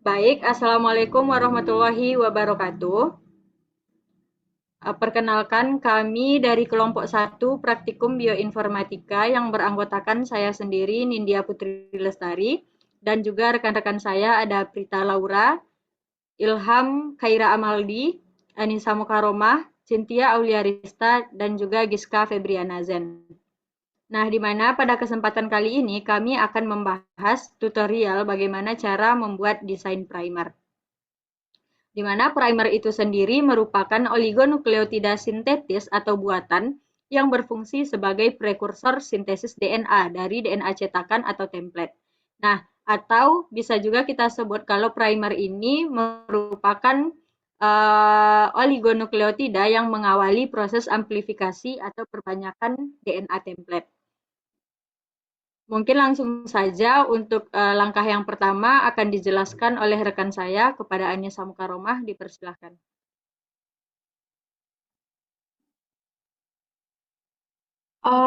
Baik, Assalamualaikum warahmatullahi wabarakatuh. Perkenalkan, kami dari kelompok 1 Praktikum Bioinformatika yang beranggotakan saya sendiri, Nindya Putri Lestari, dan juga rekan-rekan saya ada Prita Laura, Ilham Khaira Amaldi, Anissa Mukaromah, Cynthia Auliarista, dan juga Giska Febriana Zen. Nah, di mana pada kesempatan kali ini kami akan membahas tutorial bagaimana cara membuat desain primer. Di mana primer itu sendiri merupakan oligonukleotida sintetis atau buatan yang berfungsi sebagai prekursor sintesis DNA dari DNA cetakan atau template. Nah, atau bisa juga kita sebut kalau primer ini merupakan oligonukleotida yang mengawali proses amplifikasi atau perbanyakan DNA template. Mungkin langsung saja untuk langkah yang pertama akan dijelaskan oleh rekan saya kepada Anissa Mukaromah, dipersilahkan.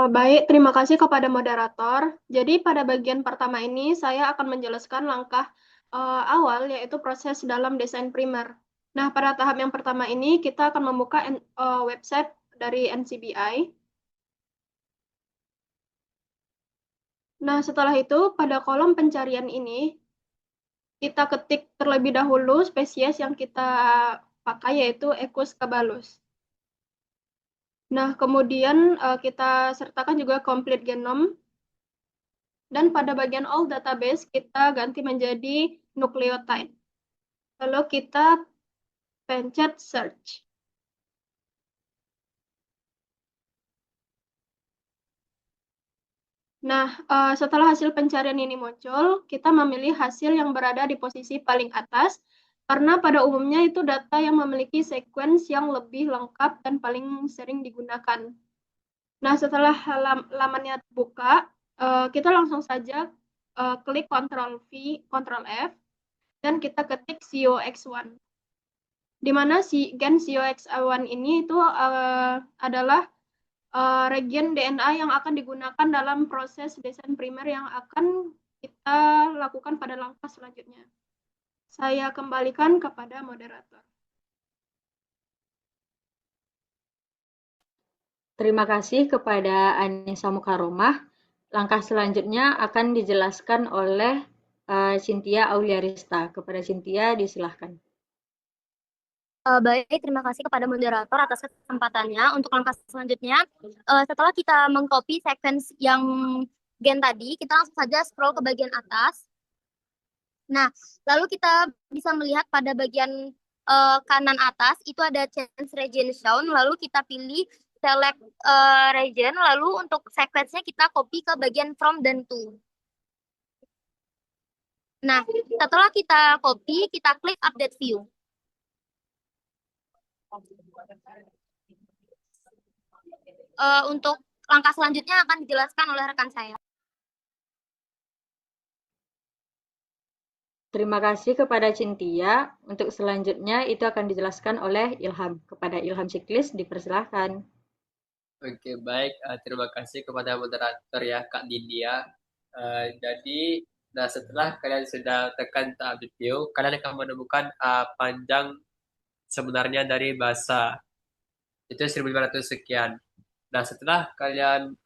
Baik, terima kasih kepada moderator. Jadi pada bagian pertama ini saya akan menjelaskan langkah awal yaitu proses dalam desain primer. Nah, pada tahap yang pertama ini kita akan membuka website dari NCBI. Nah, setelah itu pada kolom pencarian ini kita ketik terlebih dahulu spesies yang kita pakai yaitu Equus caballus. Nah, kemudian kita sertakan juga complete genome. Dan pada bagian all database kita ganti menjadi nucleotide. Lalu kita pencet search. Nah, setelah hasil pencarian ini muncul, kita memilih hasil yang berada di posisi paling atas karena pada umumnya itu data yang memiliki sequence yang lebih lengkap dan paling sering digunakan. Nah, setelah lamannya buka, kita langsung saja klik Ctrl V, Ctrl F, dan kita ketik COX1. Di mana si gen COX1 ini itu adalah regen DNA yang akan digunakan dalam proses desain primer yang akan kita lakukan pada langkah selanjutnya. Saya kembalikan kepada moderator. Terima kasih kepada Anissa Mukaromah. Langkah selanjutnya akan dijelaskan oleh Cynthia Auliarista. Kepada Cynthia, disilahkan. Baik, terima kasih kepada moderator atas kesempatannya. Untuk langkah selanjutnya, setelah kita mengcopy sequence yang gen tadi, kita langsung saja scroll ke bagian atas. Nah, lalu kita bisa melihat pada bagian kanan atas itu ada change region shown, lalu kita pilih select region, lalu untuk sequence-nya kita copy ke bagian from dan to. Nah, setelah kita copy, kita klik update view. Untuk langkah selanjutnya akan dijelaskan oleh rekan saya. Terima kasih kepada Cynthia. Untuk selanjutnya itu akan dijelaskan oleh Ilham. Kepada Ilham Siklis, dipersilahkan. Oke, baik. Terima kasih kepada moderator ya, Kak Dindia. Nah setelah kalian sudah tekan tab video, kalian akan menemukan panjang sebenarnya dari bahasa. Itu 1500 sekian. Nah, setelah kalian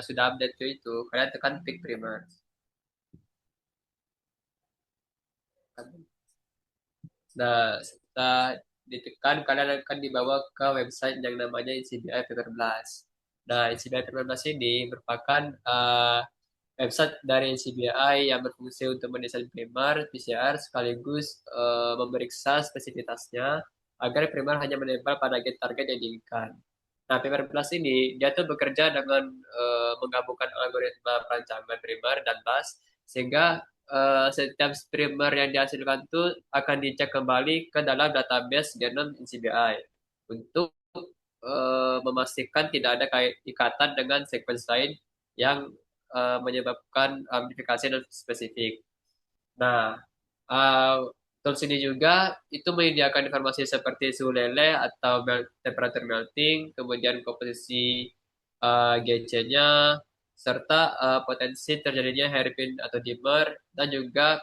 sudah update itu, kalian tekan pick primer. Nah, setelah ditekan, kalian akan dibawa ke website yang namanya NCBI Paper Blast. Nah, NCBI Paper Blast ini merupakan website dari NCBI yang berfungsi untuk mendesain primer PCR sekaligus memeriksa spesifitasnya agar primer hanya menempel pada gen target yang diinginkan. Nah, Paper Plus ini dia tuh bekerja dengan menggabungkan algoritma perancangan primer dan blast sehingga setiap primer yang dihasilkan itu akan dicek kembali ke dalam database genome NCBI untuk memastikan tidak ada ikatan dengan sequence lain yang menyebabkan amplifikasi non spesifik. Nah, tools ini juga itu menyediakan informasi seperti suhu lele atau temperature melting, kemudian komposisi GC-nya, serta potensi terjadinya hairpin atau dimmer, dan juga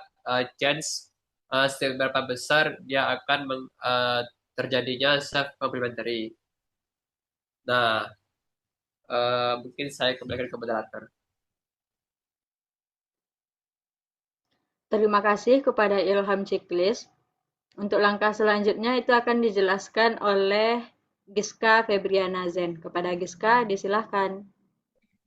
chance seberapa besar dia akan terjadinya self complementary. Nah, mungkin saya kembalikan ke moderator. Terima kasih kepada Ilham Ciklis. Untuk langkah selanjutnya itu akan dijelaskan oleh Giska Febriana Zen. Kepada Giska, disilahkan.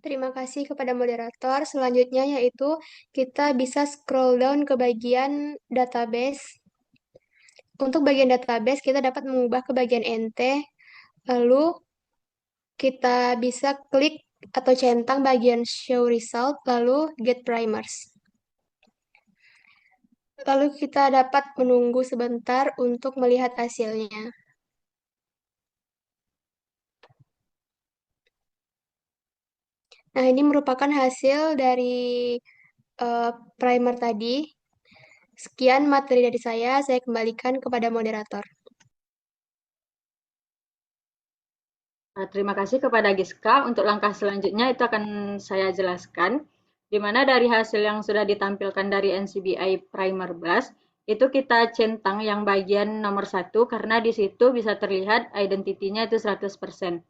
Terima kasih kepada moderator. Selanjutnya yaitu kita bisa scroll down ke bagian database. Untuk bagian database kita dapat mengubah ke bagian NT, lalu kita bisa klik atau centang bagian show result, lalu get primers. Lalu kita dapat menunggu sebentar untuk melihat hasilnya. Nah, ini merupakan hasil dari primer tadi. Sekian materi dari saya kembalikan kepada moderator. Terima kasih kepada Giska. Untuk langkah selanjutnya itu akan saya jelaskan, di mana dari hasil yang sudah ditampilkan dari NCBI Primer Blast, itu kita centang yang bagian nomor 1, karena di situ bisa terlihat identitinya itu 100%.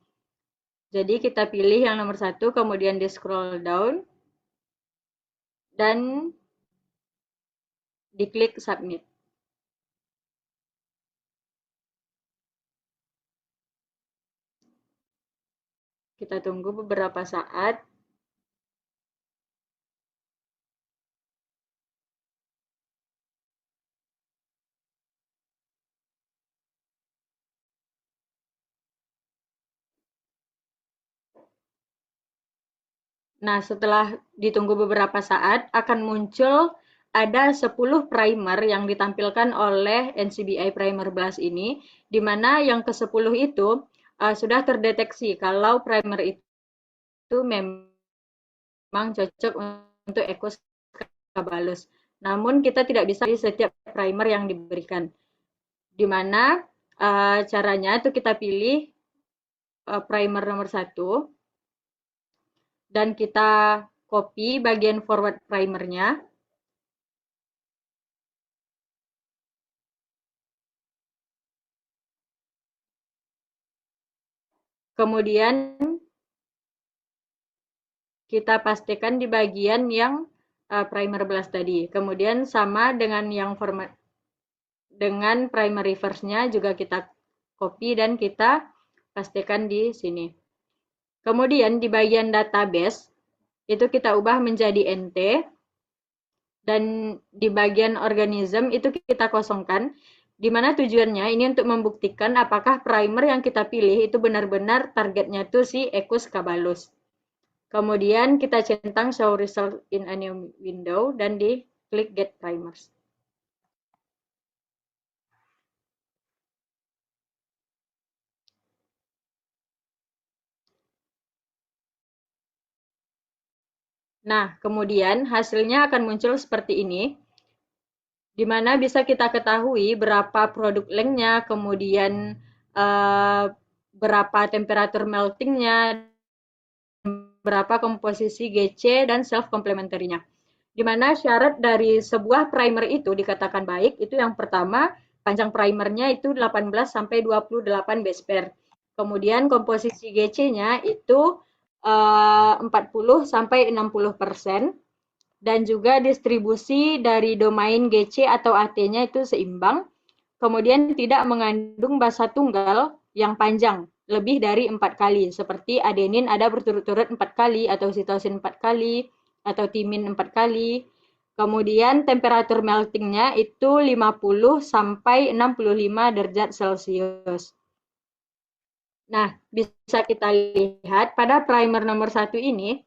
Jadi kita pilih yang nomor 1, kemudian di scroll down, dan diklik submit. Kita tunggu beberapa saat. Nah, setelah ditunggu beberapa saat, akan muncul ada 10 primer yang ditampilkan oleh NCBI Primer Blast ini, di mana yang ke-10 itu sudah terdeteksi kalau primer itu memang cocok untuk Ecoskabalus. Namun kita tidak bisa di setiap primer yang diberikan. Di mana caranya itu kita pilih primer nomor 1, dan kita copy bagian forward primernya. Kemudian kita pastikan di bagian yang primer blast tadi. Kemudian sama dengan yang format dengan primer reverse-nya juga kita copy dan kita pastikan di sini. Kemudian di bagian database itu kita ubah menjadi NT, dan di bagian organism itu kita kosongkan, di mana tujuannya ini untuk membuktikan apakah primer yang kita pilih itu benar-benar targetnya itu si Ecoskabalus. Kemudian kita centang show result in a new window dan di klik get primers. Nah, kemudian hasilnya akan muncul seperti ini, di mana bisa kita ketahui berapa produk lengthnya, kemudian berapa temperatur meltingnya, berapa komposisi GC dan self complementary-nya. Di mana syarat dari sebuah primer itu dikatakan baik, itu yang pertama, panjang primernya itu 18 sampai 28 base pair. Kemudian komposisi GC-nya itu 40 sampai 60%, dan juga distribusi dari domain GC atau AT-nya itu seimbang. Kemudian tidak mengandung basa tunggal yang panjang lebih dari 4 kali, seperti adenin ada berturut-turut 4 kali, atau sitosin 4 kali, atau timin 4 kali. Kemudian temperatur meltingnya itu 50 sampai 65 derajat Celcius. Nah, bisa kita lihat pada primer nomor 1 ini,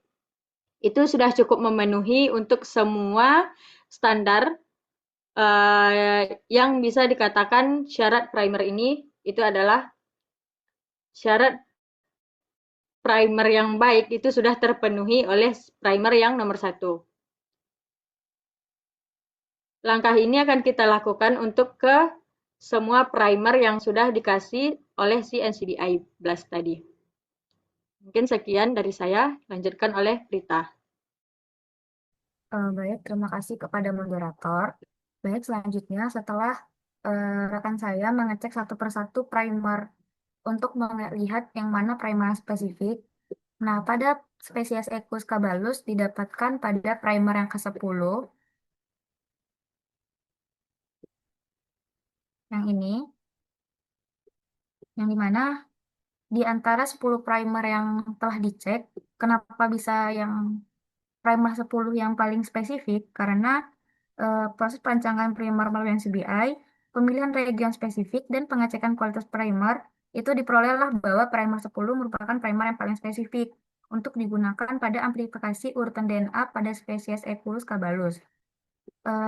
itu sudah cukup memenuhi untuk semua standar yang bisa dikatakan syarat primer ini itu adalah syarat primer yang baik itu sudah terpenuhi oleh primer yang nomor 1. Langkah ini akan kita lakukan untuk ke semua primer yang sudah dikasih oleh si NCBI Blast tadi. Mungkin sekian dari saya, lanjutkan oleh Prita. Baik, terima kasih kepada moderator. Baik, selanjutnya setelah rekan saya mengecek satu persatu primer untuk melihat yang mana primer spesifik. Nah, pada spesies Equus caballus didapatkan pada primer yang ke-10, yang ini, yang dimana di antara 10 primer yang telah dicek, kenapa bisa yang primer 10 yang paling spesifik? Karena proses perancangan primer melalui NCBI, pemilihan region spesifik, dan pengecekan kualitas primer itu diperolehlah bahwa primer 10 merupakan primer yang paling spesifik untuk digunakan pada amplifikasi urutan DNA pada spesies Equus caballus.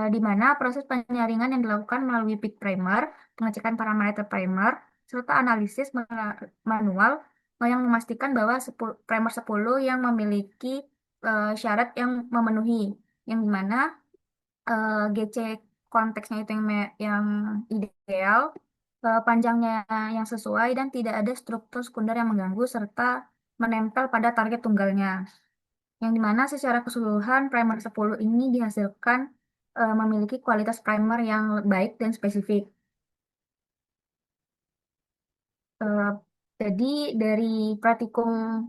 Di mana proses penyaringan yang dilakukan melalui peak primer, pengecekan parameter primer, serta analisis manual yang memastikan bahwa primer 10 yang memiliki syarat yang memenuhi, yang dimana GC konteksnya itu yang ideal, panjangnya yang sesuai, dan tidak ada struktur sekunder yang mengganggu serta menempel pada target tunggalnya. Yang dimana secara keseluruhan primer 10 ini dihasilkan memiliki kualitas primer yang baik dan spesifik. Jadi dari praktikum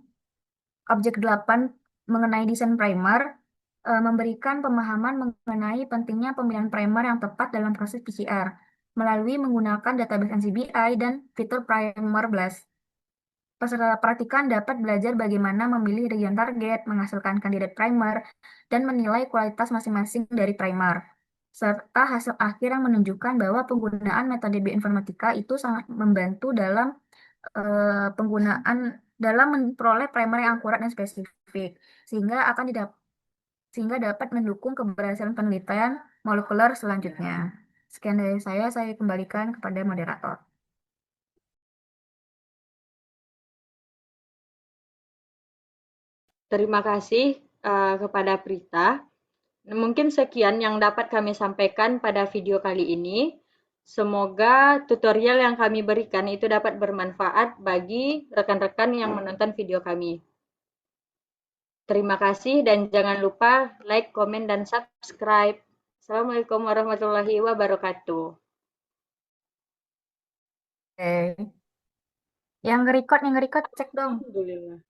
objek 8 mengenai desain primer memberikan pemahaman mengenai pentingnya pemilihan primer yang tepat dalam proses PCR melalui menggunakan database NCBI dan fitur primer blast. Peserta praktikan dapat belajar bagaimana memilih region target, menghasilkan kandidat primer, dan menilai kualitas masing-masing dari primer, serta hasil akhir yang menunjukkan bahwa penggunaan metode bioinformatika itu sangat membantu dalam penggunaan dalam memperoleh primer yang akurat dan spesifik, sehingga dapat mendukung keberhasilan penelitian molekuler selanjutnya. Sekian dari saya kembalikan kepada moderator. Terima kasih kepada Prita. Mungkin sekian yang dapat kami sampaikan pada video kali ini. Semoga tutorial yang kami berikan itu dapat bermanfaat bagi rekan-rekan yang menonton video kami. Terima kasih dan jangan lupa like, komen, dan subscribe. Assalamualaikum warahmatullahi wabarakatuh. Oke. Yang nge-record cek dong. Alhamdulillah.